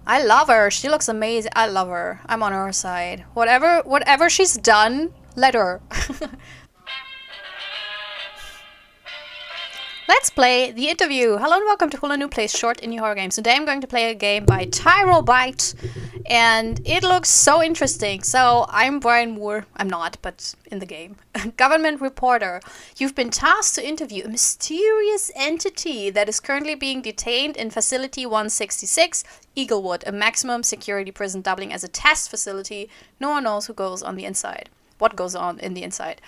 I love her. She looks amazing. I love her. I'm on her side. Whatever she's done, let her. Let's play the interview. Hello and welcome to Hula New Plays Short Indie Horror Games. Today I'm going to play a game by Tyrobite, and it looks so interesting. So I'm Brian Moore. I'm not, but in the game. Government reporter. You've been tasked to interview a mysterious entity that is currently being detained in Facility 166, Eaglewood, a maximum security prison doubling as a test facility. No one knows who goes on the inside. What goes on in the inside.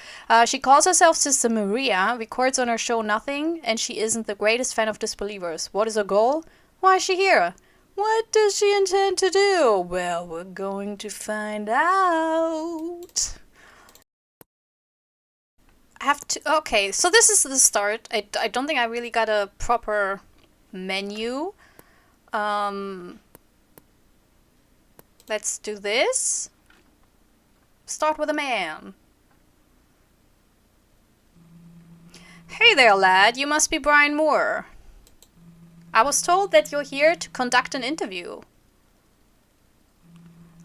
She calls herself Sister Maria, records on her show Nothing, and she isn't the greatest fan of disbelievers. What is her goal? Why is she here? What does she intend to do? Well, we're going to find out. I have to... Okay, so this is the start. I don't think I really got a proper menu. Let's do this. Start with a man. Hey there, lad. You must be Brian Moore. I was told that you're here to conduct an interview.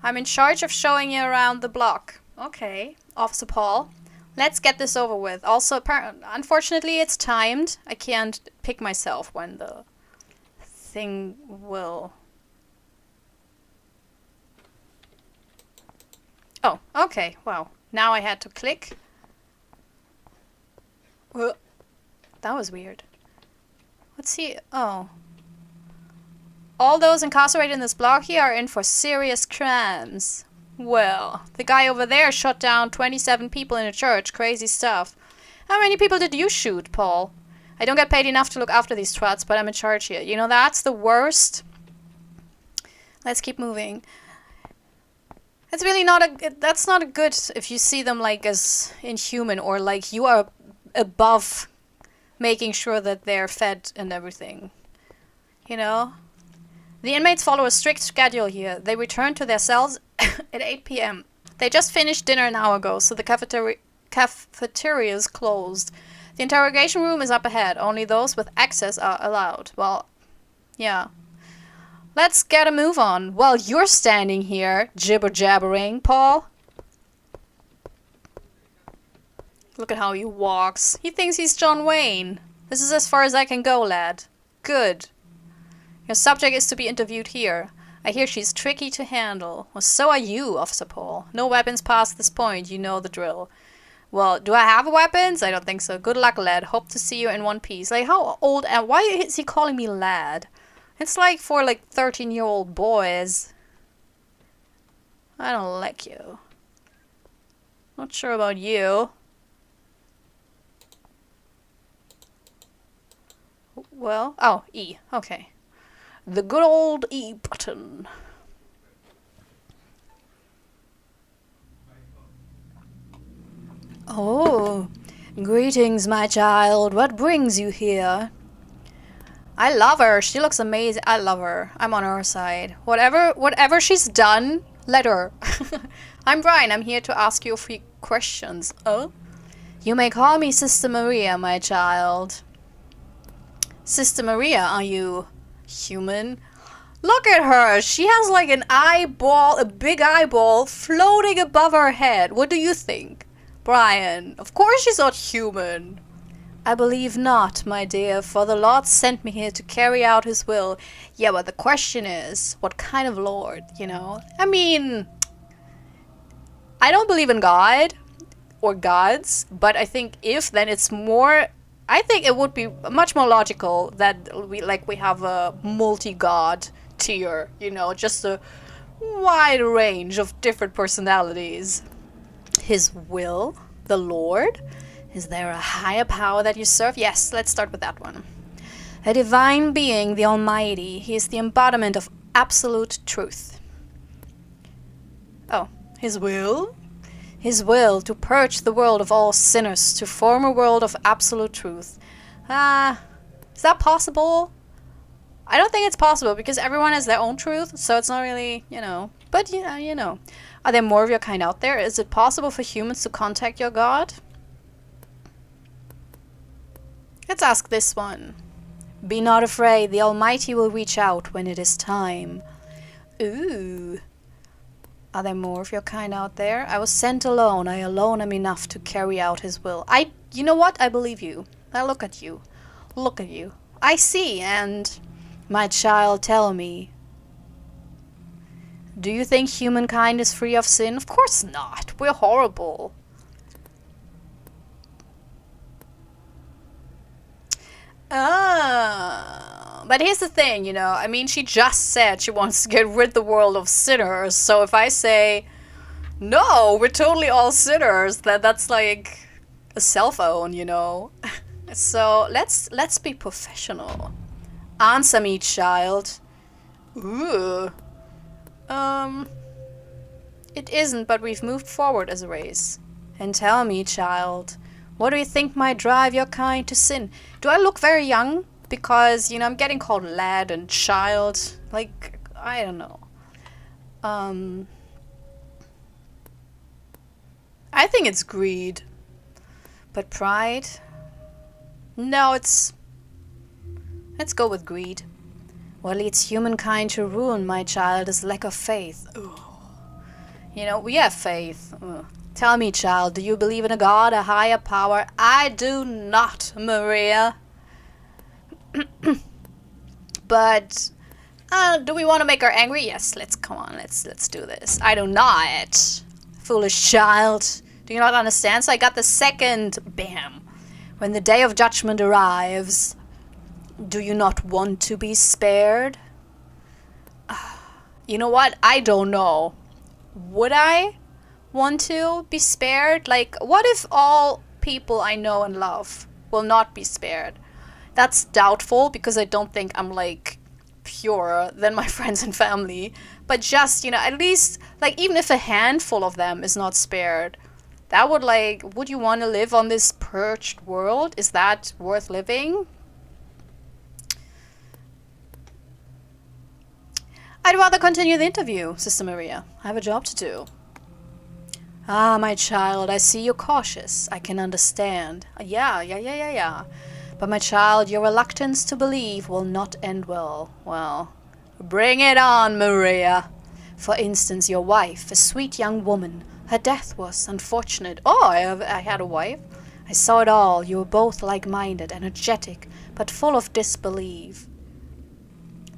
I'm in charge of showing you around the block. Okay, Officer Paul. Let's get this over with. Also, unfortunately, it's timed. I can't pick myself when the thing will... Oh, okay. Wow. Now I had to click. That was weird. Let's see. Oh. All those incarcerated in this block here are in for serious crimes. Well, the guy over there shot down 27 people in a church. Crazy stuff. How many people did you shoot, Paul? I don't get paid enough to look after these twats, but I'm in charge here. You know, that's the worst. Let's keep moving. It's really not a... That's not a good if you see them like as inhuman or like you are above making sure that they're fed and everything. You know? The inmates follow a strict schedule here. They return to their cells at 8 p.m. They just finished dinner an hour ago, so the cafeteria is closed. The interrogation room is up ahead. Only those with access are allowed. Well, yeah. Let's get a move on while you're standing here, jibber-jabbering, Paul. Look at how he walks. He thinks he's John Wayne. This is as far as I can go, lad. Good. Your subject is to be interviewed here. I hear she's tricky to handle. Well, so are you, Officer Paul. No weapons past this point. You know the drill. Well, do I have weapons? I don't think so. Good luck, lad. Hope to see you in one piece. Like, how old am... Why is he calling me lad? It's like for like 13-year-old boys. I don't like you. Not sure about you. Well, oh, E. Okay. The good old E button. Oh, greetings, my child. What brings you here? I love her. She looks amazing. I love her. I'm on her side. Whatever she's done, let her. I'm Brian. I'm here to ask you a few questions. Oh? You may call me Sister Maria, my child. Sister Maria, are you human? Look at her. She has like an eyeball, a big eyeball floating above her head. What do you think? Brian, of course she's not human. I believe not, my dear, for the Lord sent me here to carry out his will. Yeah, but the question is, what kind of Lord, you know? I mean, I don't believe in God or gods, but I think if, then it's more... I think it would be much more logical that we have a multi-god tier, you know, just a wide range of different personalities. His will, the Lord... Is there a higher power that you serve? Yes, let's start with that one. A divine being, the Almighty. He is the embodiment of absolute truth. Oh, his will? His will to purge the world of all sinners, to form a world of absolute truth. Is that possible? I don't think it's possible because everyone has their own truth, so it's not really, you know. But, yeah, you know. Are there more of your kind out there? Is it possible for humans to contact your God? Let's ask this one. Be not afraid, the Almighty will reach out when it is time. Ooh. Are there more of your kind out there? I was sent alone. I alone am enough to carry out his will. You know what? I believe you. I look at you. Look at you. I see, and my child, tell me. Do you think humankind is free of sin? Of course not. We're horrible. But here's the thing, you know. I mean, she just said she wants to get rid of the world of sinners. So if I say, no, we're totally all sinners, that's like a cell phone, you know. So let's be professional. Answer me, child. Ooh. It isn't, but we've moved forward as a race. And tell me, child, what do you think might drive your kind to sin? Do I look very young? Because, you know, I'm getting called lad and child. Like, I don't know. I think it's greed. But pride? No, let's go with greed. What leads humankind to ruin, my child, is lack of faith. Ugh. You know, we have faith. Ugh. Tell me, child, do you believe in a God, a higher power? I do not, Maria. But do we want to make her angry? Yes, let's do this. I do not. Foolish child. Do you not understand? So I got the second. Bam. When the day of judgment arrives, do you not want to be spared? You know what? I don't know. Would I want to be spared? Like, what if all people I know and love will not be spared? That's doubtful because I don't think I'm like purer than my friends and family. But just, you know, at least, like, even if a handful of them is not spared, that would, like, would you want to live on this purged world? Is that worth living? I'd rather continue the interview, Sister Maria. I have a job to do. Ah, my child, I see you're cautious. I can understand. Yeah. But my child, your reluctance to believe will not end well. Well, bring it on, Maria. For instance, your wife, a sweet young woman. Her death was unfortunate. Oh, I had a wife. I saw it all. You were both like-minded, energetic, but full of disbelief.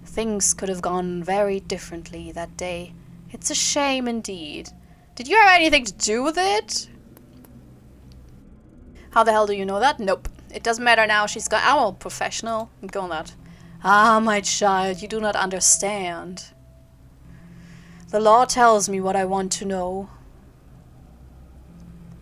Things could have gone very differently that day. It's a shame indeed. Did you have anything to do with it? How the hell do you know that? Nope. It doesn't matter now. She's got... I'm a professional. Go on that. Ah, my child, you do not understand. The law tells me what I want to know.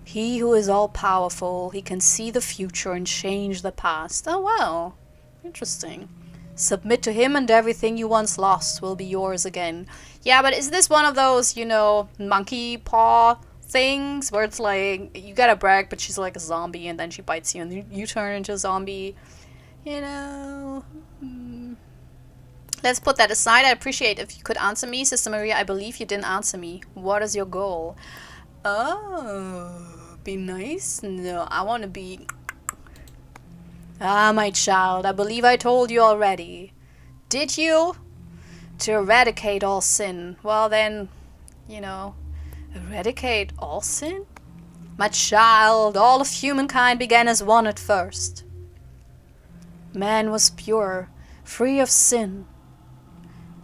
He who is all-powerful, he can see the future and change the past. Oh, well. Interesting. Submit to him and everything you once lost will be yours again. Yeah, but is this one of those, you know, monkey paw things where it's like, you gotta brag, but she's like a zombie and then she bites you and you turn into a zombie? You know... Let's put that aside. I appreciate if you could answer me. Sister Maria, I believe you didn't answer me. What is your goal? Oh, be nice? No, I want to be... Ah, my child, I believe I told you already. Did you? To eradicate all sin. Well then, you know, eradicate all sin? My child, all of humankind began as one at first. Man was pure, free of sin.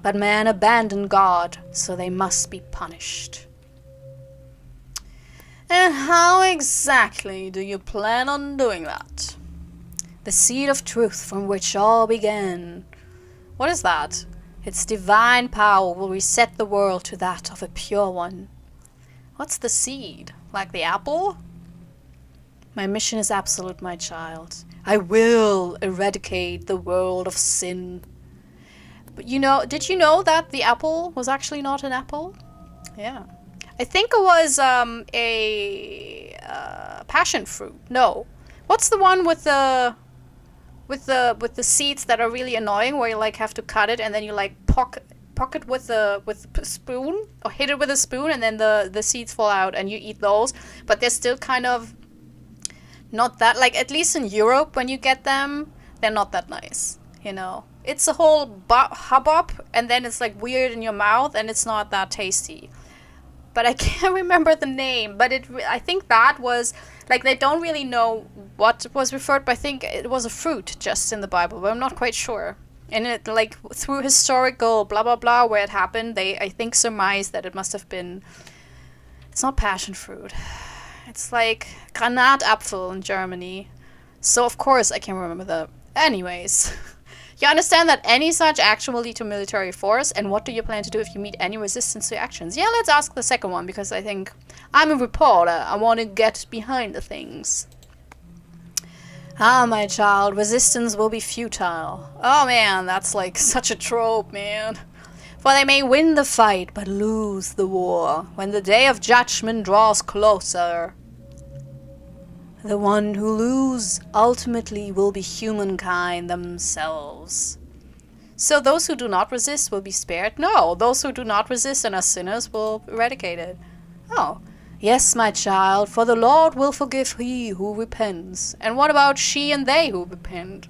But man abandoned God, so they must be punished. And how exactly do you plan on doing that? The seed of truth from which all began. What is that? Its divine power will reset the world to that of a pure one. What's the seed? Like the apple? My mission is absolute, my child. I will eradicate the world of sin. But you know, did you know that the apple was actually not an apple? Yeah. I think it was a passion fruit. No. What's the one with the seeds that are really annoying, where you like have to cut it and then you like poke it with a spoon, or hit it with a spoon, and then the seeds fall out and you eat those, but they're still kind of not that, like, at least in Europe when you get them, they're not that nice, you know. it's a whole hubbub, and then it's like weird in your mouth, and it's not that tasty. But I can't remember the name. But I think that was like, they don't really know what was referred, but I think it was a fruit just in the Bible, but I'm not quite sure. And it, like, through historical blah blah blah where it happened, they, I think, surmised that it must have been, it's not passion fruit, it's like Granatapfel in Germany. So of course I can't remember the, anyways. You understand that any such action will lead to military force, and what do you plan to do if you meet any resistance to your actions? Yeah, let's ask the second one, because I think I'm a reporter. I want to get behind the things. Ah, my child, resistance will be futile. Oh man, that's like such a trope, man. For they may win the fight, but lose the war, when the day of judgment draws closer. The one who lose ultimately will be humankind themselves. So those who do not resist will be spared? No, those who do not resist and are sinners will be eradicated. Oh, yes, my child, for the Lord will forgive he who repents. And what about she and they who repent?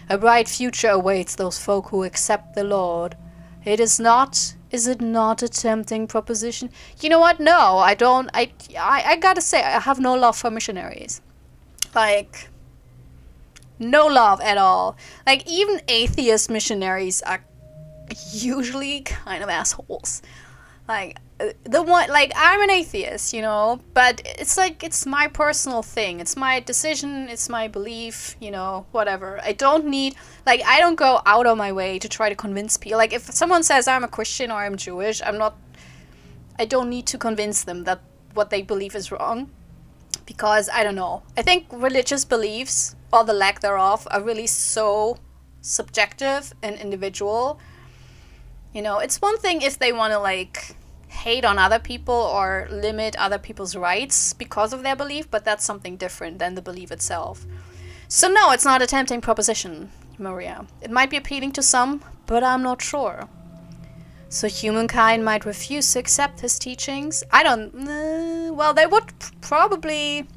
A bright future awaits those folk who accept the Lord. Is it not a tempting proposition? You know what? No, I don't. I gotta say, I have no love for missionaries. Like, no love at all. Like, even atheist missionaries are usually kind of assholes. Like, the one, like, I'm an atheist, you know, but it's like, it's my personal thing. It's my decision, it's my belief, you know, whatever. I don't need, like, I don't go out of my way to try to convince people. Like, if someone says I'm a Christian or I'm Jewish, I don't need to convince them that what they believe is wrong. Because, I don't know, I think religious beliefs, or the lack thereof, are really so subjective and individual. You know, it's one thing if they want to, like, hate on other people or limit other people's rights because of their belief, but that's something different than the belief itself. So no, it's not a tempting proposition, Maria. It might be appealing to some, but I'm not sure. So humankind might refuse to accept his teachings? I don't... well, they would probably...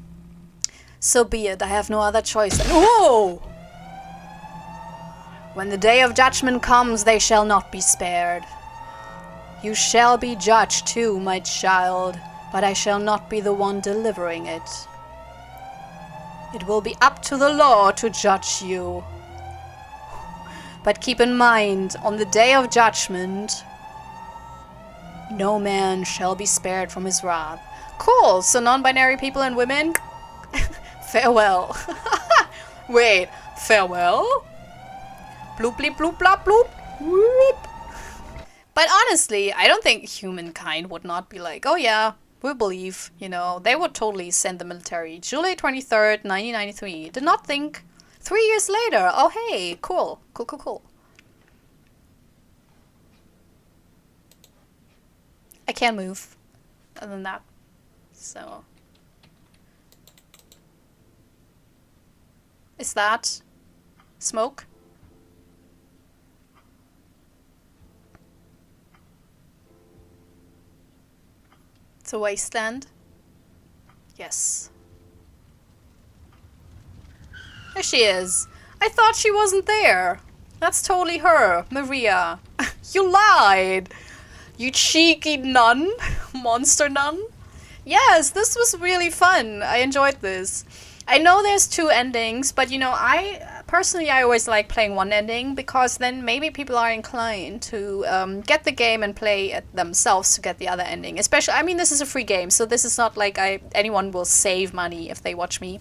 So be it, I have no other choice. Whoa! When the day of judgment comes, they shall not be spared. You shall be judged too, my child, but I shall not be the one delivering it. It will be up to the law to judge you. But keep in mind, on the day of judgment, no man shall be spared from his wrath. Cool, so non-binary people and women, farewell. Wait, farewell? Bloop, bleep, bloop, blop, bloop. Whoop. But honestly, I don't think humankind would not be like, oh yeah, we believe, you know. They would totally send the military. July 23rd, 1993. Did not think 3 years later. Oh hey, cool. Cool, cool, cool. I can't move other than that. So. Is that smoke? It's a wasteland. Yes. There she is. I thought she wasn't there. That's totally her, Maria. You lied. You cheeky nun. Monster nun. Yes, this was really fun. I enjoyed this. I know there's 2 endings, but you know, I always like playing one ending, because then maybe people are inclined to get the game and play it themselves to get the other ending. Especially, I mean, this is a free game, so this is not like anyone will save money if they watch me.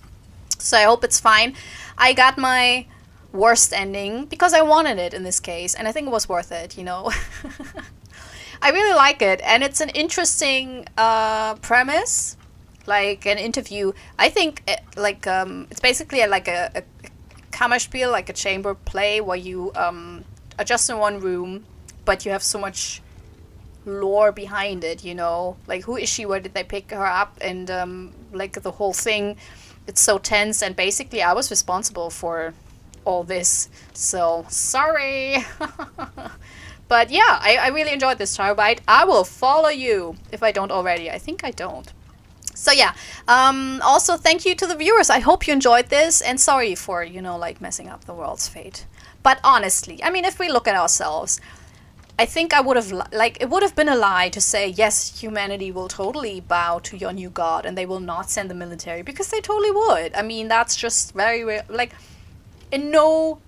So I hope it's fine. I got my worst ending because I wanted it in this case, and I think it was worth it, you know. I really like it, and it's an interesting premise. Like an interview, I think it's basically like a Kammerspiel, like a chamber play where you are just in one room, but you have so much lore behind it, you know, like who is she, where did they pick her up, and like the whole thing, it's so tense, and basically I was responsible for all this, so sorry. But yeah, I really enjoyed this Tyrobite. I will follow you if I don't already. I think I don't. So yeah, also thank you to the viewers. I hope you enjoyed this, and sorry for, you know, like messing up the world's fate. But honestly, I mean, if we look at ourselves, I think I would have, like, it would have been a lie to say, yes, humanity will totally bow to your new god and they will not send the military, because they totally would. I mean, that's just very real. Like, in no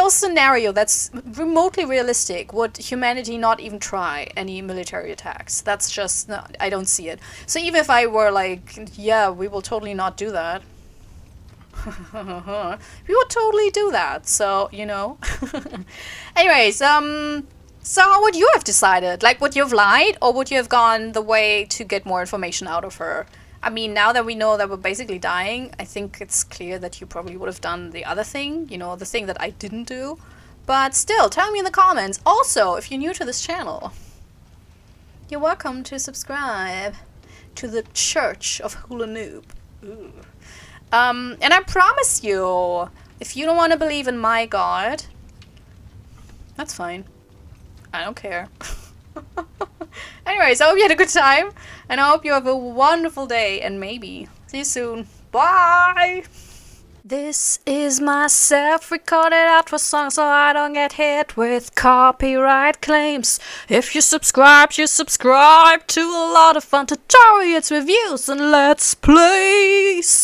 scenario that's remotely realistic would humanity not even try any military attacks. That's just, no, I don't see it. So even if I were like, yeah, we will totally not do that, we would totally do that. So, you know. Anyways, so how would you have decided? Like, would you have lied, or would you have gone the way to get more information out of her? I mean, now that we know that we're basically dying, I think it's clear that you probably would have done the other thing, you know, the thing that I didn't do. But still, tell me in the comments. Also, if you're new to this channel, you're welcome to subscribe to the Church of Hula Noob. Ooh. And I promise you, if you don't want to believe in my god, that's fine. I don't care. Anyways, I hope you had a good time, and I hope you have a wonderful day, and maybe see you soon. Bye! This is my self-recorded outro song, so I don't get hit with copyright claims. If you subscribe to a lot of fun tutorials, reviews, and let's plays.